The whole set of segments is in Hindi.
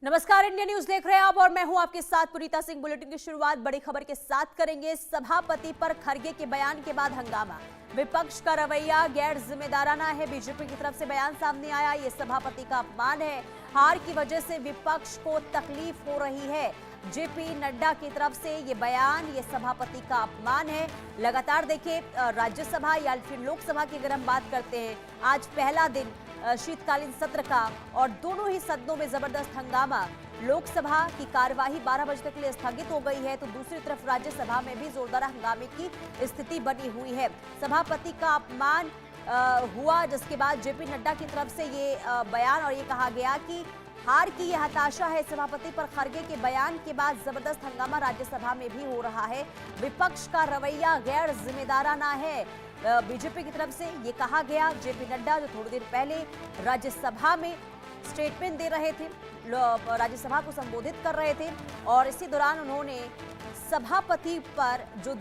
नमस्कार, इंडिया न्यूज देख रहे हैं आप और मैं हूं आपके साथ पुनीता सिंह। बुलेटिन की शुरुआत बड़ी खबर के साथ करेंगे। सभापति पर खरगे के बयान के बाद हंगामा, विपक्ष का रवैया गैर जिम्मेदाराना है। बीजेपी की तरफ से बयान सामने आया, ये सभापति का अपमान है। हार की वजह से विपक्ष को तकलीफ हो रही है। जेपी नड्डा की तरफ से ये बयान, ये सभापति का अपमान है। लगातार देखिए, राज्यसभा या फिर लोकसभा की अगर हम बात करते हैं, आज पहला दिन शीतकालीन सत्र का और दोनों ही सदनों में जबरदस्त हंगामा। लोकसभा की कार्यवाही 12 बजे तक के लिए स्थगित हो गई है, तो दूसरी तरफ राज्यसभा में भी जोरदार हंगामे की स्थिति बनी हुई है। सभापति का अपमान हुआ, जिसके बाद जेपी नड्डा की तरफ से ये बयान और ये कहा गया कि हार की यह हताशा है। सभापति पर खरगे के बयान के बाद जबरदस्त हंगामा राज्यसभा में भी हो रहा है। विपक्ष का रवैया गैर जिम्मेदाराना है, बीजेपी की तरफ से ये कहा गया। जेपी नड्डा जो थोड़ी देर पहले राज्यसभा में स्टेटमेंट दे रहे थे, राज्यसभा को संबोधित कर रहे थे, और इसी दौरान उन्होंने सभापति पर जो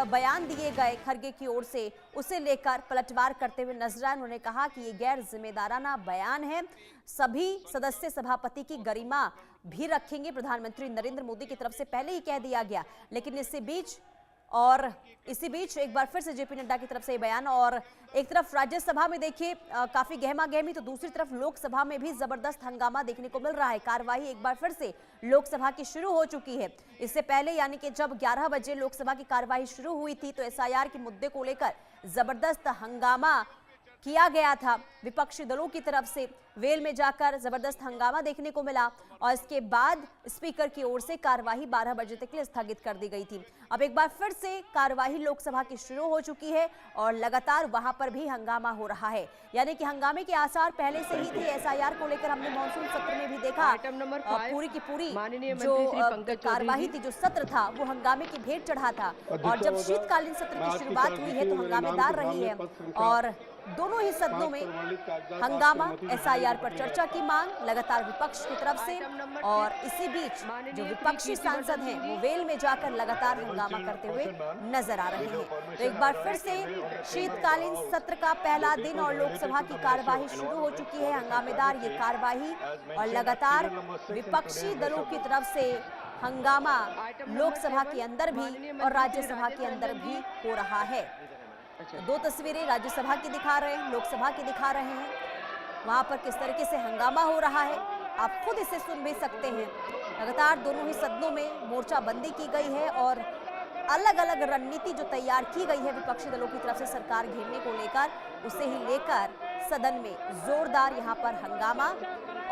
बयान दिए गए खरगे की ओर से, उसे लेकर पलटवार करते हुए नजर आए। उन्होंने कहा कि ये गैर जिम्मेदाराना बयान है। सभी सदस्य सभापति की गरिमा भी रखेंगे, प्रधानमंत्री नरेंद्र मोदी की तरफ से पहले ही कह दिया गया। लेकिन इसी बीच एक बार फिर से जेपी नड्डा की तरफ से ये बयान, और एक तरफ राज्यसभा में देखिए काफी गहमा गहमी, तो दूसरी तरफ लोकसभा में भी जबरदस्त हंगामा देखने को मिल रहा है। कार्यवाही एक बार फिर से लोकसभा की शुरू हो चुकी है। इससे पहले यानी कि जब 11 बजे लोकसभा की कार्यवाही शुरू हुई थी, तो एसआईआर के मुद्दे को लेकर जबरदस्त हंगामा किया गया था। विपक्षी दलों की तरफ से वेल में जाकर जबरदस्त हंगामा देखने को मिला, और इसके बाद स्पीकर की ओर से कार्यवाही 12 बजे तक के लिए स्थगित कर दी गई थी। अब एक बार फिर से कार्यवाही लोकसभा की शुरू हो चुकी है और लगातार वहां पर भी हंगामा हो रहा है। यानी कि हंगामे के आसार पहले से ही थे। एसआईआर को लेकर हमने मानसून सत्र में भी देखा, पूरी की पूरी जो कार्यवाही थी, जो सत्र था, वो हंगामे की भेंट चढ़ा था। और जब शीतकालीन सत्र की शुरुआत हुई है, तो हंगामेदार रही है, और दोनों ही सदनों में हंगामा, एसआईआर पर चर्चा की मांग लगातार विपक्ष की तरफ से, और इसी बीच जो विपक्षी सांसद हैं वो वेल में जाकर लगातार हंगामा करते हुए नजर आ रहे हैं। तो एक बार फिर से शीतकालीन सत्र का पहला दिन और लोकसभा की कार्यवाही शुरू हो चुकी है। हंगामेदार ये कार्यवाही, और लगातार विपक्षी दलों की तरफ से हंगामा लोकसभा के अंदर भी और राज्यसभा के अंदर भी हो रहा है। दो तस्वीरें राज्यसभा की दिखा रहे हैं, लोकसभा की दिखा रहे हैं। वहां पर किस तरीके से हंगामा हो रहा है, आप खुद इसे सुन भी सकते हैं। लगातार दोनों ही सदनों में मोर्चाबंदी की गई है, और अलग अलग रणनीति जो तैयार की गई है विपक्षी दलों की तरफ से सरकार घेरने को लेकर, उसे ही लेकर सदन में जोरदार यहां पर हंगामा,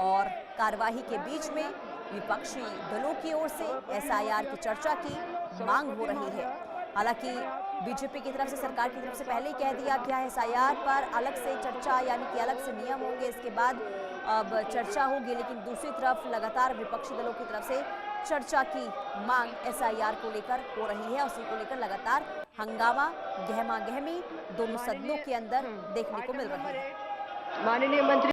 और कार्यवाही के बीच में विपक्षी दलों की ओर से एसआईआर की चर्चा की मांग हो रही है। हालांकि बीजेपी की तरफ से, सरकार की तरफ से पहले ही कह दिया गया है एसआईआर पर अलग से चर्चा, यानी कि अलग से नियम होंगे, इसके बाद अब चर्चा होगी। लेकिन दूसरी तरफ लगातार विपक्षी दलों की तरफ से चर्चा की मांग एसआईआर को लेकर हो रही है, उसी को लेकर लगातार हंगामा, गहमा गहमी दोनों सदनों के अंदर देखने को मिल रही है। माननीय मंत्री